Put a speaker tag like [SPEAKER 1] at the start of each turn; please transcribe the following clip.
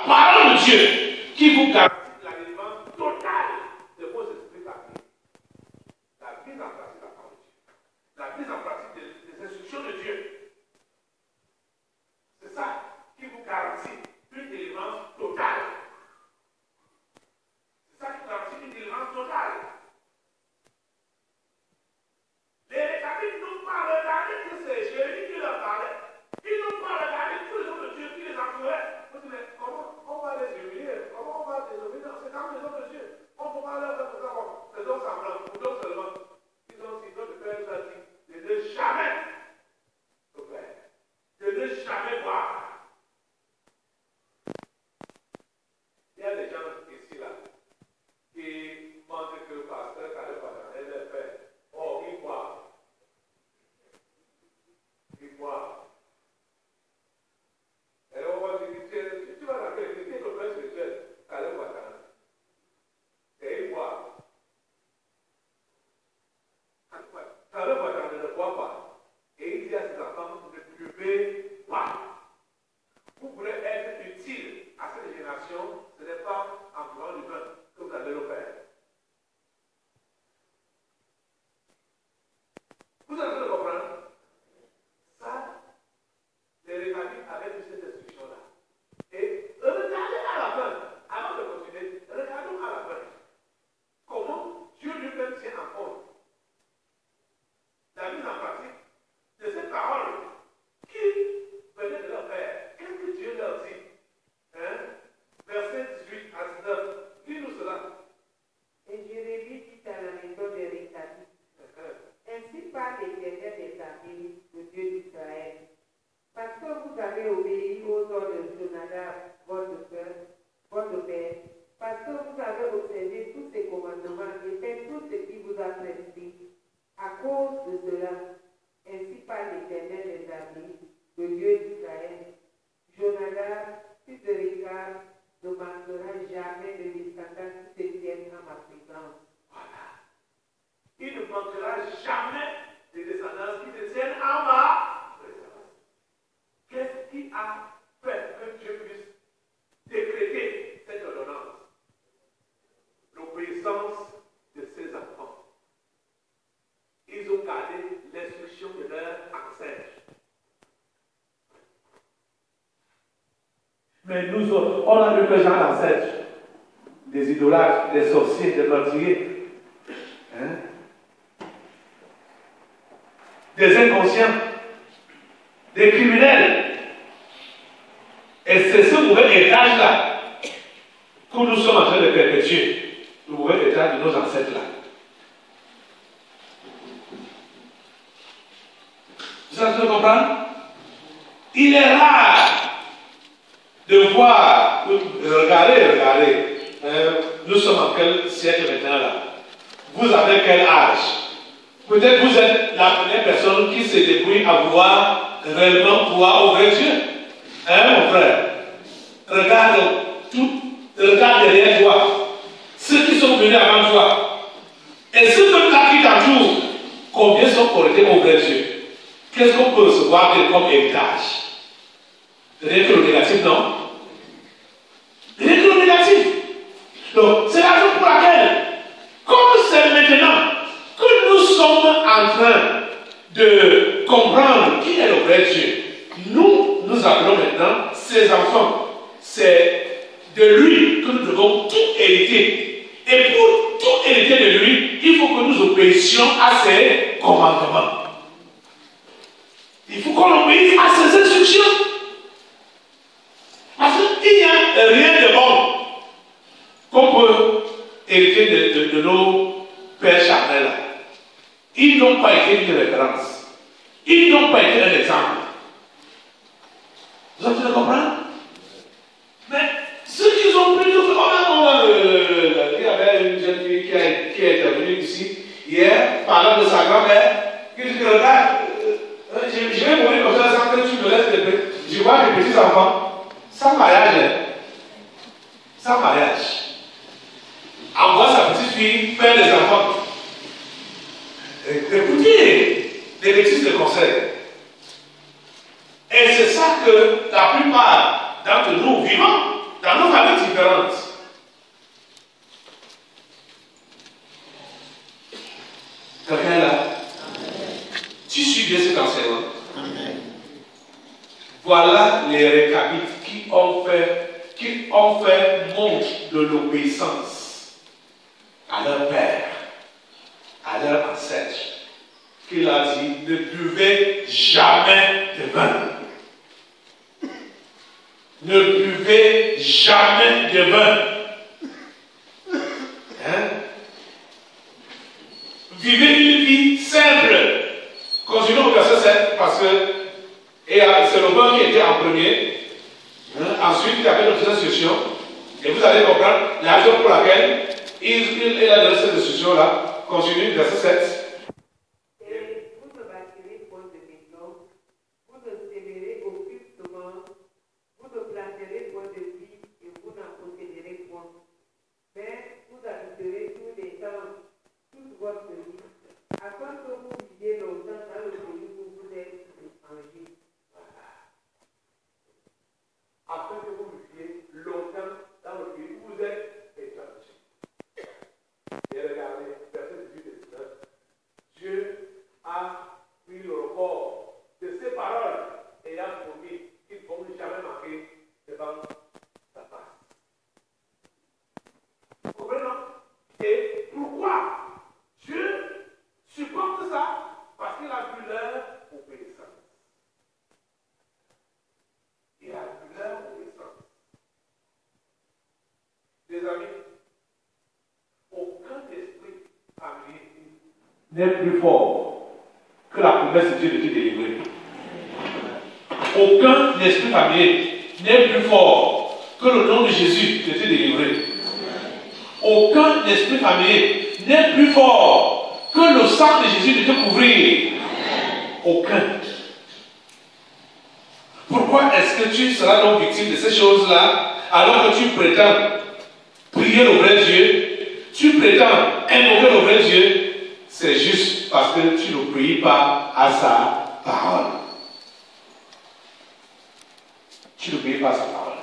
[SPEAKER 1] parole de Dieu qui vous garantit la délivrance totale de vos esprits captifs. La mise en pratique de la parole de Dieu. La mise en pratique des instructions de Dieu. C'est ça qui vous garantit une délivrance totale. C'est ça qui garantit une délivrance totale. Les rétablis n'ont pas regardé que c'est Jérémie qui leur parlait. Ils n'ont pas regardé tous les hommes de Dieu qui les entouraient. Vous dites, mais comment on va les humilier? Comment on va les humilier? C'est comme les hommes de Dieu. On ne peut pas leur faire tout ça. Les hommes semblants, ou d'autres seulement. Ils ont dit, notre Père nous a dit de ne jamais se faire. De ne jamais voir. Il y a des gens ici, là, qui pensent que le pasteur, quand le pasteur est leur père, oh, il boit. Il boit. Et on va dire, tu vas l'appeler, c'est ton père spirituel, quand le pasteur. Et il boit. Quand le pasteur ne boit pas, et il dit à ses enfants, ne buvez pas. Vous voulez être utile à cette génération, ce n'est pas en buvant du vin que vous allez le faire. Vous allez le comprendre. Ça, les rétablis avaient eu cette instruction-là. Et regardez à la fin, avant de continuer, regardons à la fin. Comment Dieu lui-même tient en compte la mise en pratique de cette parole qui venait de leur faire. Qu'est-ce que Dieu leur dit? Verset 18 à 19. Lis-nous cela.
[SPEAKER 2] Et Jérémie dit à la maison de Rétabli, ainsi parle l'Éternel des armées, le Dieu d'Israël. Parce que vous avez obéi aux ordres de Jonadab, votre père, parce que vous avez observé tous ses commandements et fait tout ce qu'il vous a prescrit, à cause de cela, ainsi parle l'Éternel des armées, le Dieu d'Israël. Jonadab, fils de Récab, ne manquera jamais de descendants qui se tiennent à ma présence.
[SPEAKER 1] Voilà. Il ne manquera jamais des descendants qui se tiennent en ma présence. Qu'est-ce qui a fait que Dieu puisse décréter cette ordonnance? L'obéissance de ses enfants. Ils ont gardé l'instruction de leur ancêtre. Mais nous, on a vu que Jean d'ancêtres, des idolâtres, des sorciers, des meurtriers, des inconscients, des criminels. Et c'est ce mauvais héritage-là que nous sommes en train de perpétuer, le mauvais héritage de nos ancêtres-là. Vous avez comprendre? Il est rare de voir, regardez, nous sommes en quel siècle maintenant là? Vous avez quel âge? Peut-être vous êtes la première personne qui se débrouille à vouloir réellement pouvoir ouvrir Dieu. Hein, mon frère? Regarde derrière toi, ceux qui sont venus avant toi, et ceux là qui t'entourent, combien sont connectés au vrai Dieu? Qu'est-ce qu'on peut recevoir comme héritage? Rien que le négatif, non? Rien que le négatif. Donc, c'est la raison pour laquelle, comme c'est maintenant que nous sommes en train de comprendre qui est le vrai Dieu, nous appelons maintenant ses enfants. C'est de lui que nous devons tout hériter. Et pour tout hériter de lui, il faut que nous obéissions à ses commandements. Il faut qu'on obéisse à ses instructions. Parce qu'il n'y a rien de bon qu'on peut hériter de nos pères charnels. Ils n'ont pas été une référence. Ils n'ont pas été un exemple. Vous avez de comprendre? Mais ceux qui ont pris, il y avait une jeune fille qui est intervenue ici hier, parlant de sa grand-mère, qui dit que regarde, je vais mourir comme ça sans que tu me laisses des petits. Je vois des petits enfants. Sans mariage, sans mariage. Envoie sa petite fille faire des enfants. Écoutez, les bêtises de conseil. Et c'est ça que la plupart d'entre nous vivons dans les Récabites qui ont fait montre de l'obéissance à leur père, à leur ancêtre, qu'il a dit, ne buvez jamais de vin. Ne buvez jamais de vin. Hein? Vivez une vie simple. Continuons au verset 7 parce que c'est le vin qui était en premier. Hein? Ensuite, il y avait d'autres instructions. Et vous allez comprendre la raison pour laquelle il a donné cette instruction-là. Continue, verset 7. Afin que vous viviez longtemps dans le pays où vous êtes étrangers. Et regardez, verset 18 et 19. Dieu a pris le record de ces paroles et a promis qu'ils ne vont jamais manquer devant sa face. Vous comprenez, non? Et pourquoi Dieu supporte ça? Parce qu'il a vu leur obéissance. Il a vu leur obéissance. Les amis, aucun esprit familier n'est plus fort que la promesse de Dieu de te délivrer. Aucun esprit familier n'est plus fort que le nom de Jésus de te délivrer. Aucun esprit familier n'est plus fort que le sang de Jésus de te couvrir. Aucun. Pourquoi est-ce que tu seras donc victime de ces choses-là alors que tu prétends prier le vrai Dieu, tu prétends invoquer le vrai Dieu? C'est juste parce que tu ne pries pas à sa parole. Tu ne pries pas à sa parole.